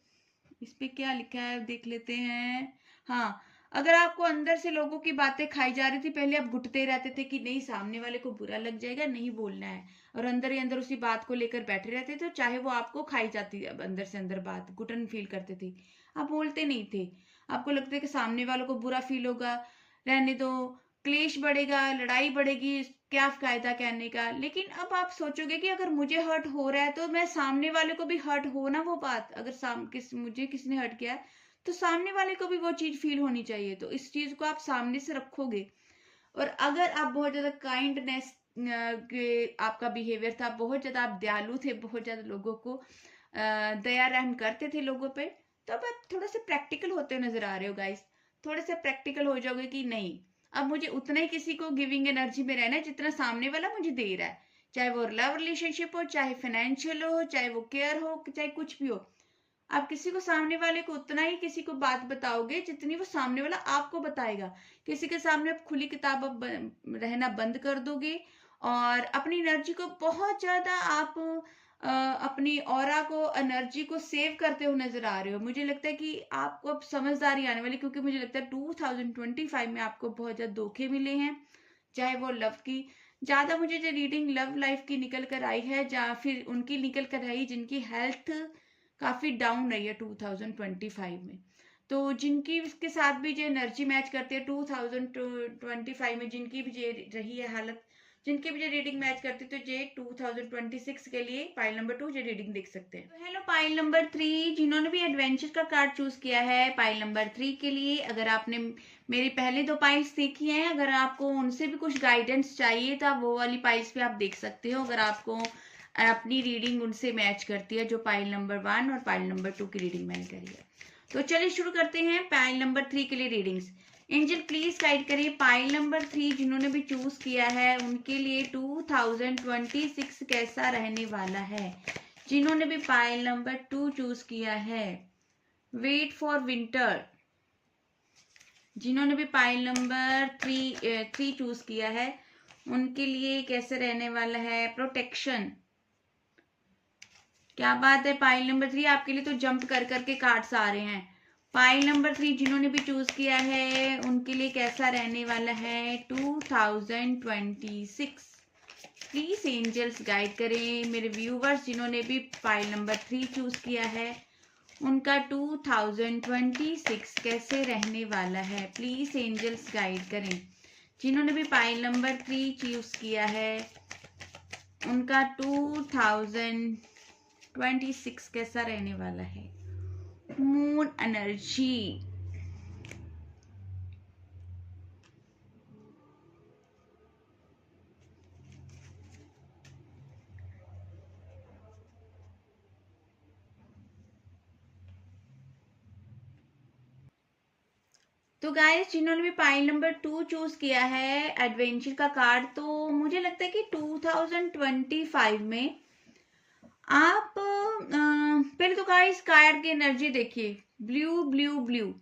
S1: इस पे क्या लिखा है देख लेते हैं। हाँ, अगर आपको अंदर से लोगों की बातें खाई जा रही थी, पहले आप घुटते रहते थे कि नहीं सामने वाले को बुरा लग जाएगा, नहीं बोलना है, और अंदर ही अंदर उसी बात को लेकर बैठे रहते थे, चाहे वो आपको खाई जाती, अब अंदर से अंदर बात घुटन फील करते थे, आप बोलते नहीं थे। आपको लगता है कि सामने वालों को बुरा फील होगा, रहने दो, क्लेश बढ़ेगा, लड़ाई बढ़ेगी, क्या फायदा कहने का। लेकिन अब आप सोचोगे कि अगर मुझे हर्ट हो रहा है तो मैं सामने वाले को भी हर्ट हो ना वो बात, अगर मुझे किसने हर्ट किया है तो सामने वाले को भी वो चीज फील होनी चाहिए। तो इस चीज को आप सामने से रखोगे। और अगर आप बहुत ज्यादा काइंडनेस के आपका बिहेवियर था, बहुत ज्यादा आप दयालु थे, बहुत ज्यादा लोगों को दया रहम करते थे लोगों पे, तो अब आप थोड़ा सा प्रैक्टिकल होते नजर आ रहे हो गाइस। थोड़े से प्रैक्टिकल हो जाओगे कि नहीं, अब मुझे उतना ही किसी को गिविंग एनर्जी में रहना है जितना सामने वाला मुझे दे रहा है, चाहे वो लव रिलेशनशिप हो, चाहे फाइनेंशियल हो, चाहे वो केयर हो, चाहे कुछ भी हो। आप किसी को, सामने वाले को उतना ही किसी को बात बताओगे जितनी वो सामने वाला आपको बताएगा। किसी के सामने आप खुली किताब रहना बंद कर दोगे, और अपनी एनर्जी को बहुत ज्यादा आप अपनी ऑरा को, एनर्जी को सेव करते हुए नजर आ रहे हो। मुझे लगता है कि आपको अब समझदारी आने वाली, क्योंकि मुझे लगता है 2025 में आपको बहुत ज्यादा धोखे मिले हैं, चाहे वो लव की। ज्यादा मुझे जो रीडिंग लव लाइफ की निकल कर आई है, या फिर उनकी निकल कर आई जिनकी हेल्थ काफी डाउन रही है 2025 में। तो जिनकी इसके साथ भी जो एनर्जी मैच करती है 2025 में, जिनकी भी जो रही है हालत, जिनकी भी जो रीडिंग मैच करती है, तो जे 2026 के लिए पाइल नंबर 2 जो रीडिंग देख सकते हैं। तो हेलो पाइल नंबर 3, जिन्होंने भी एडवेंचर का कार्ड चूज किया है पाइल नंबर 3 के लिए, अगर आपने मेरी पहले 2 पाइल्स देखी हैं, अगर आपको उनसे भी कुछ गाइडेंस चाहिए तो आप वो वाली पाइल्स भी आप देख सकते हो, अगर आपको अपनी रीडिंग उनसे मैच करती है जो पाइल नंबर 1 और पाइल नंबर 2 की रीडिंग मैंने करी है। तो चलिए शुरू करते हैं पाइल नंबर 3 के लिए रीडिंग्स। एंजल प्लीज गाइड करिए पाइल नंबर 3 जिन्होंने भी चूज किया है उनके लिए 2026 कैसा रहने वाला है। जिन्होंने भी पाइल नंबर 2 चूज किया है, वेट फॉर विंटर। जिन्होंने भी पाइल नंबर 3 चूज किया है उनके लिए कैसे रहने वाला है, प्रोटेक्शन। क्या बात है, पाइल नंबर 3 आपके लिए तो जंप कर करके कार्ड्स आ रहे हैं। पाइल नंबर 3 जिन्होंने भी चूज किया है उनके लिए कैसा रहने वाला है 2026। प्लीज एंजल्स गाइड करें मेरे व्यूवर्स जिन्होंने भी पाइल नंबर 3 चूज किया है, उनका 2026 कैसे रहने वाला है। प्लीज एंजल्स गाइड करें। जिन्होंने भी पाइल नंबर 3 चूज किया है उनका 2026 कैसा रहने वाला है। Moon energy. तो गाइस जिन्होंने भी पाइल नंबर 2 चूज किया है एडवेंचर का कार्ड, तो मुझे लगता है कि 2025 में आप पहले तो गाइस कार्ड की एनर्जी देखिए, blue blue blue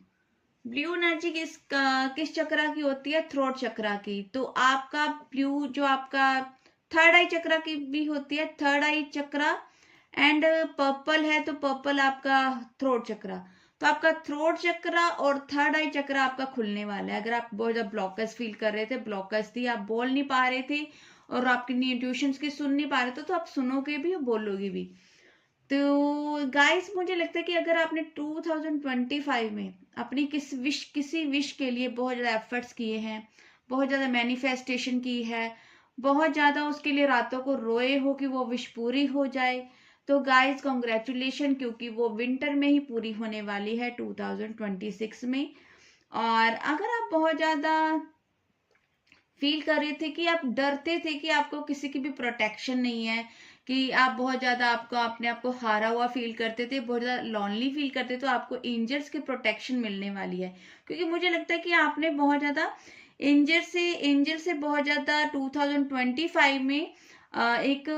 S1: blue energy किस चक्रा की होती है, थ्रोट चक्रा की। तो आपका ब्लू जो आपका थर्ड आई चक्रा की भी होती है, third I chakra, and purple है तो पर्पल आपका थ्रोट चक्रा। तो आपका थ्रोट चक्रा और थर्ड आई चक्रा आपका खुलने वाला है। अगर आप बहुत ज्यादा ब्लॉकर्स फील कर रहे थे, ब्लॉकर्स थी, आप बोल नहीं पा रहे थे और आपकी इंट्यूशंस की सुन नहीं पा रहे थे, तो आप सुनोगे भी और बोलोगे भी। तो गाइस मुझे लगता है कि अगर आपने 2025 में अपनी किसी विश के लिए बहुत ज्यादा एफर्ट्स किए हैं, बहुत ज्यादा मैनिफेस्टेशन की है, बहुत ज्यादा उसके लिए रातों को रोए हो कि वो विश पूरी हो जाए, तो गाइस कॉन्ग्रेचुलेशन, क्योंकि वो विंटर में ही पूरी होने वाली है 2026 में। और अगर आप बहुत ज्यादा फील कर रहे थे कि आप डरते थे कि आपको किसी की भी प्रोटेक्शन नहीं है, कि आप बहुत ज्यादा आपको अपने आप को हारा हुआ फील करते थे, बहुत ज्यादा लॉनली फील करते, तो आपको एंजल्स की प्रोटेक्शन मिलने वाली है। क्योंकि मुझे लगता है कि आपने बहुत ज्यादा एंजल से बहुत ज्यादा 2025 में एक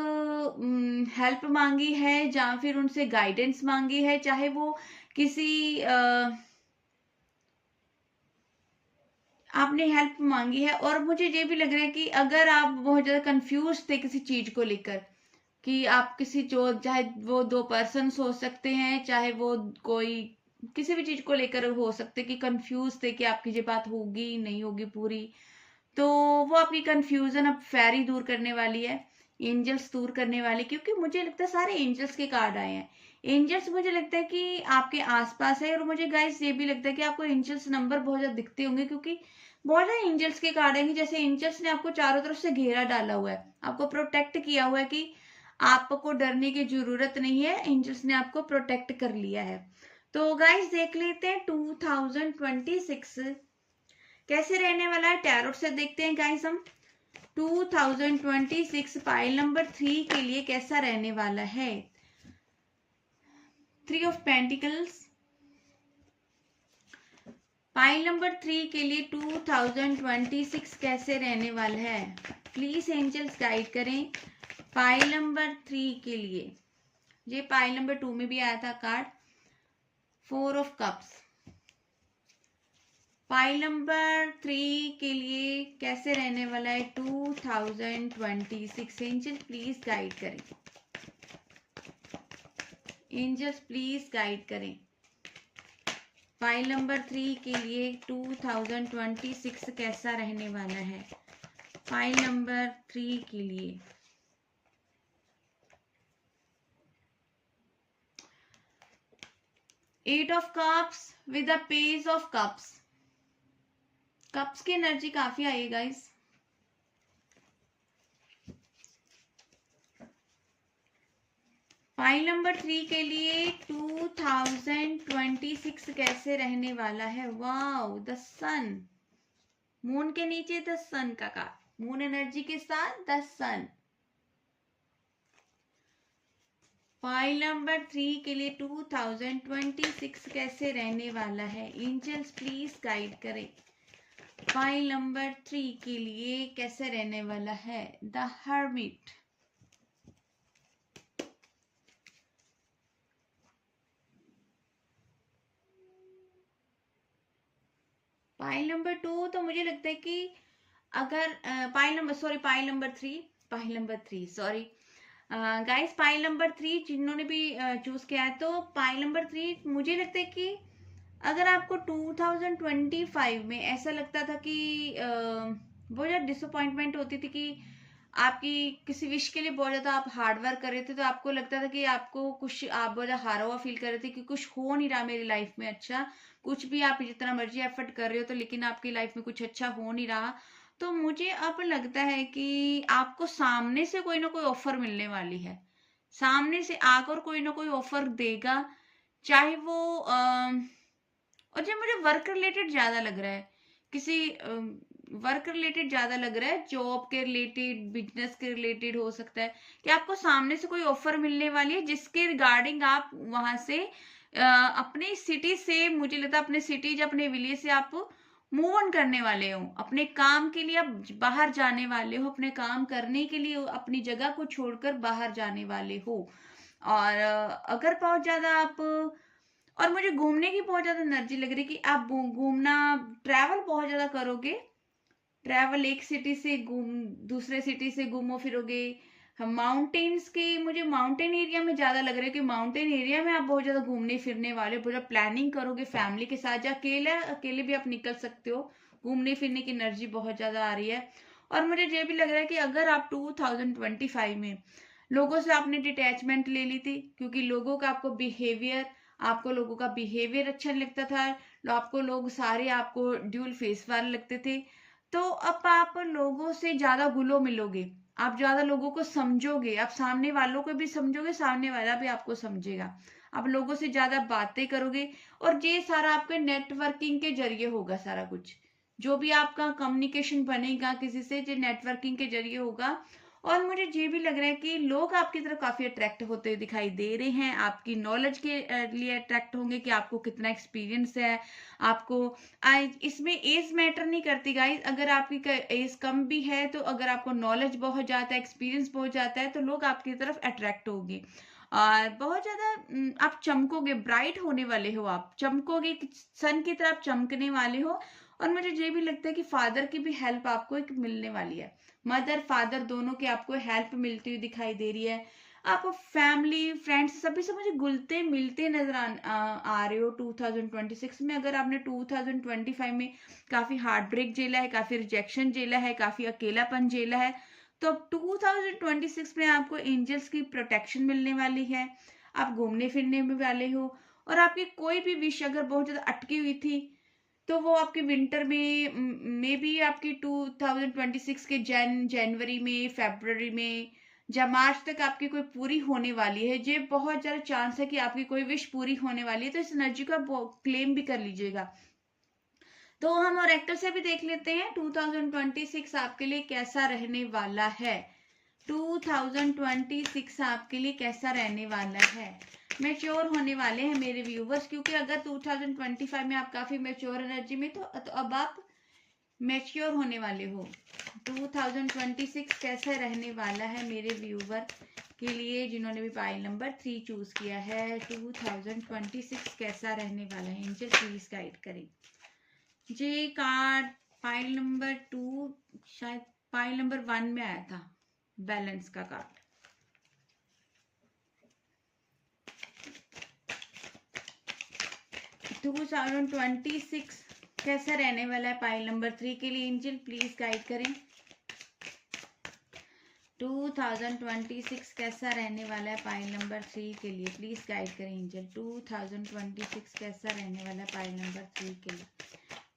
S1: हेल्प मांगी है, या फिर उनसे गाइडेंस मांगी है, चाहे वो किसी आपने हेल्प मांगी है। और मुझे ये भी लग रहा है कि अगर आप बहुत ज्यादा कंफ्यूज थे किसी चीज को लेकर, कि आप किसी जो चाहे वो दो पर्सन्स हो सकते हैं, चाहे वो कोई किसी भी चीज को लेकर हो सकते कि कंफ्यूज थे कि आपकी ये बात होगी नहीं होगी पूरी, तो वो आपकी कंफ्यूजन अब फेरी दूर करने वाली है, एंजल्स दूर करने वाले। क्योंकि मुझे लगता है सारे एंजल्स के कार्ड आए हैं। एंजल्स मुझे लगता है कि आपके आसपास है। और मुझे गाइस ये भी लगता है कि आपको एंजल्स नंबर बहुत ज्यादा दिखते होंगे, क्योंकि बहुत ज्यादा एंजल्स के कार्ड आएंगे। जैसे एंजल्स ने आपको चारों तरफ से घेरा डाला हुआ है, आपको प्रोटेक्ट किया हुआ है कि आपको डरने की जरूरत नहीं है, एंजल्स ने आपको प्रोटेक्ट कर लिया है। तो गाइस देख लेते हैं 2026 कैसे रहने वाला है, टैरोट से देखते हैं गाइस हम 2026 पाइल नंबर 3 के लिए कैसा रहने वाला है। 3 ऑफ पेंटिकल्स पाइल नंबर 3 के लिए 2026 कैसे रहने वाला है, प्लीज एंजल्स गाइड करें पाइल नंबर 3 के लिए। ये पाइल नंबर 2 में भी आया था card 4 of cups. Pile number 3 के लिए कैसे रहने वाला है 2026, एंजल प्लीज गाइड करें, एंजल्स प्लीज गाइड करें पाइल नंबर 3 के लिए 2026 कैसा रहने वाला है, पाइल नंबर 3 के लिए। Eight of cups with the page of cups, cups की एनर्जी काफी आई है गाइस। पाइल नंबर 3 के लिए 2026 कैसे रहने वाला है। वाओ, द सन, मून के नीचे द सन का कार्ड, मून एनर्जी के साथ द सन। पाइल नंबर 3 के लिए 2026 कैसे रहने वाला है, एंजल्स प्लीज गाइड करें पाइल नंबर 3 के लिए कैसे रहने वाला है, द हर्मिट। पाइल नंबर 2 तो मुझे लगता है कि अगर pile number 3 sorry guys, pile number 3 जिन्होंने भी चूज किया है, तो पाइल नंबर 3 मुझे लगता है कि अगर आपको 2025 में ऐसा लगता था कि बहुत ज्यादा डिसअपॉइंटमेंट होती थी कि आपकी किसी विश के लिए बहुत ज्यादा आप हार्ड वर्क कर रहे थे, तो आपको लगता था कि आपको कुछ, आप बहुत ज्यादा हारा हुआ फील कर रहे थे कि कुछ हो नहीं रहा मेरी लाइफ में अच्छा, कुछ भी आप जितना मर्जी एफर्ट कर रहे हो तो लेकिन आपकी लाइफ में कुछ अच्छा हो नहीं रहा। तो मुझे अब लगता है कि आपको सामने से कोई ना कोई ऑफर मिलने वाली है, सामने से आकर कोई ना कोई ऑफर देगा, चाहे वो और जो मुझे वर्क रिलेटेड ज्यादा लग रहा है, किसी वर्क रिलेटेड ज्यादा लग रहा है, जॉब के रिलेटेड, बिजनेस के रिलेटेड हो सकता है कि आपको सामने से कोई ऑफर मिलने वाली है जिसके रिगार्डिंग आप वहां से अपनी सिटी से, मुझे लगता है अपने सिटी, अपने विलेज से आप मूव ऑन करने वाले हो, अपने काम के लिए आप बाहर जाने वाले हो, अपने काम करने के लिए अपनी जगह को छोड़कर बाहर जाने वाले हो। और अगर बहुत ज्यादा आप, और मुझे घूमने की बहुत ज्यादा एनर्जी लग रही है कि आप घूमना, ट्रैवल बहुत ज्यादा करोगे, ट्रैवल एक सिटी से घूम दूसरे सिटी से घूमो फिरोगे। हम माउंटेन्स की, मुझे माउंटेन एरिया में ज्यादा लग रहा है कि माउंटेन एरिया में आप बहुत ज्यादा घूमने फिरने वाले, बहुत ज्यादा प्लानिंग करोगे फैमिली के साथ, या अकेले भी आप निकल सकते हो, घूमने फिरने की एनर्जी बहुत ज्यादा आ रही है। और मुझे ये भी लग रहा है कि अगर आप 2025 में लोगों से आपने डिटैचमेंट ले ली थी, क्योंकि लोगों का आपको बिहेवियर, आपको लोगों का बिहेवियर अच्छा नहीं लगता था, आपको लोग सारे आपको ड्यूल फेस वाले लगते थे, तो अब आप लोगों से ज्यादा घुलो मिलोगे, आप ज्यादा लोगों को समझोगे, आप सामने वालों को भी समझोगे, सामने वाला भी आपको समझेगा, आप लोगों से ज्यादा बातें करोगे। और ये सारा आपके नेटवर्किंग के जरिए होगा, सारा कुछ जो भी आपका कम्युनिकेशन बनेगा किसी से, जो नेटवर्किंग के जरिए होगा। और मुझे ये भी लग रहा है कि लोग आपकी तरफ काफी अट्रैक्ट होते हुए दिखाई दे रहे हैं, आपकी नॉलेज के लिए अट्रैक्ट होंगे कि आपको कितना एक्सपीरियंस है, आपको इसमें एज मैटर नहीं करती गाइस, अगर आपकी एज कम भी है तो अगर आपको नॉलेज बहुत ज्यादा है, एक्सपीरियंस बहुत जाता है, तो लोग आपकी तरफ अट्रैक्ट होंगे और बहुत ज्यादा आप चमकोगे, ब्राइट होने वाले हो, आप चमकोगे, सन की तरफ चमकने वाले हो। और मुझे ये भी लगता है कि फादर की भी हेल्प आपको एक मिलने वाली है, मदर फादर दोनों की आपको हेल्प मिलती हुई दिखाई दे रही है। आपको फैमिली फ्रेंड्स सभी से मुझे घुलते मिलते नजर आ रहे हो 2026 में। अगर आपने 2025 में काफी हार्ट ब्रेक झेला है, काफी रिजेक्शन झेला है, काफी अकेलापन झेला है, तो अब 2026 में आपको एंजल्स की प्रोटेक्शन मिलने वाली है। आप घूमने फिरने में वाले हो, और आपकी कोई भी विश अगर बहुत ज्यादा अटकी हुई थी तो वो आपके विंटर में मे बी आपकी 2026 के जनवरी में, फरवरी में या मार्च तक आपकी कोई पूरी होने वाली है। ये बहुत ज्यादा चांस है कि आपकी कोई विश पूरी होने वाली है, तो इस एनर्जी को आप क्लेम भी कर लीजिएगा। तो हम और एक्टर से भी देख लेते हैं 2026 आपके लिए कैसा रहने वाला है। 2026 आपके लिए कैसा रहने वाला है। मैच्योर होने वाले हैं मेरे व्यूवर्स, क्योंकि अगर 2025 में आप काफी मैच्योर एनर्जी में तो अब आप मैच्योर होने वाले हो। 2026 कैसा रहने वाला है मेरे व्यूवर के लिए जिन्होंने भी पाइल नंबर 3 चूज किया है। 2026 कैसा रहने वाला है, एंजल प्लीज गाइड करें। जे कार्ड पाइल नंबर 2 शायद पाइल नंबर 1 में आया था, बैलेंस का कार्ड। टू 2026 कैसा रहने वाला है पाइल नंबर 3 के लिए, एंजल प्लीज गाइड करें। 2026 कैसा रहने वाला है पाइल नंबर 3 के लिए, प्लीज गाइड करें एंजल। 2026 कैसा रहने वाला है पाइल नंबर 3 के लिए।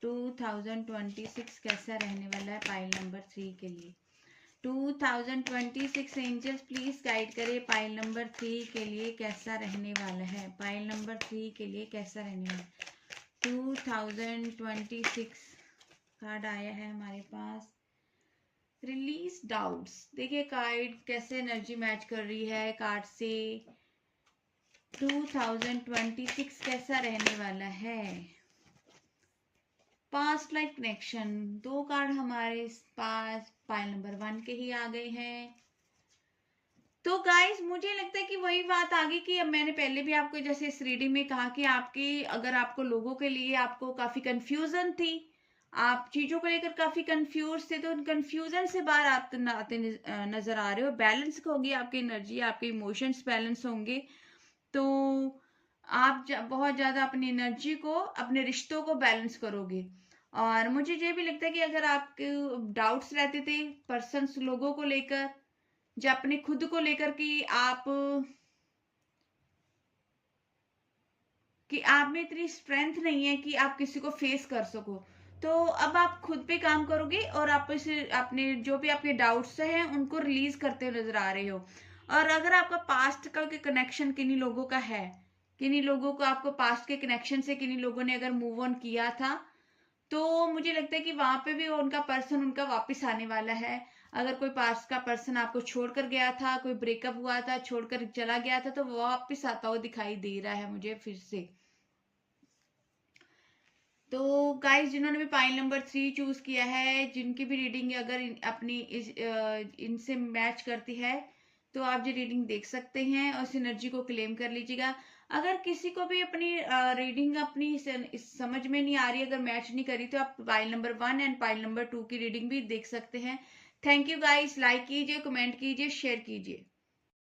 S1: 2026 कैसा रहने वाला है पाइल नंबर 3 के लिए। 2026 एंजल्स प्लीज गाइड करें पाइल नंबर 3 के लिए कैसा रहने वाला है। पाइल नंबर 3 के लिए कैसा रहने वाला है। 2026 कार्ड आया है हमारे पास, रिलीज डाउट्स। देखिए कार्ड कैसे एनर्जी मैच कर रही है कार्ड से। 2026 कैसा रहने वाला है। पास्ट लाइफ कनेक्शन, 2 कार्ड हमारे पास पाइल नंबर 1 के ही आ गए हैं। तो गाइस मुझे लगता है कि वही बात आ गई कि अब मैंने पहले भी आपको जैसे इस रीडिंग में कहा कि आपकी अगर आपको लोगों के लिए आपको काफी कंफ्यूजन थी, आप चीजों को लेकर काफी कंफ्यूज थे, तो उन कंफ्यूजन से बाहर आते नजर आ रहे हो। बैलेंस होगी आपकी एनर्जी, आपके इमोशंस बैलेंस होंगे, तो आप बहुत ज्यादा अपनी एनर्जी को, अपने रिश्तों को बैलेंस करोगे। और मुझे ये भी लगता है कि अगर आपके डाउट्स रहते थे पर्सन्स लोगों को लेकर या अपने खुद को लेकर कि आप में इतनी स्ट्रेंथ नहीं है कि आप किसी को फेस कर सको, तो अब आप खुद पे काम करोगे और आप इसे अपने जो भी आपके डाउट्स हैं उनको रिलीज करते नजर आ रहे हो। और अगर आपका पास्ट का कनेक्शन किन्हीं लोगों का है, किन्हीं लोगों को आपको पास्ट के कनेक्शन से किन्हीं लोगों ने अगर मूव ऑन किया था, तो मुझे लगता है कि वहां पे भी उनका पर्सन उनका वापस आने वाला है। अगर कोई पास्ट का पर्सन आपको छोड़कर गया था, कोई ब्रेकअप हुआ था, छोड़कर चला गया था, तो वो वापस आता हुआ दिखाई दे रहा है मुझे फिर से। तो गाइस जिन्होंने भी पाइल नंबर 3 चूज किया है, जिनकी भी रीडिंग अगर अपनी इनसे मैच करती है, तो आप ये रीडिंग देख सकते हैं और इस एनर्जी को क्लेम कर लीजिएगा। अगर किसी को भी अपनी रीडिंग अपनी समझ में नहीं आ रही, अगर मैच नहीं करी, तो आप pile number 1 and pile number 2 की रीडिंग भी देख सकते हैं। थैंक यू गाइस, लाइक कीजिए, कमेंट कीजिए, शेयर कीजिए।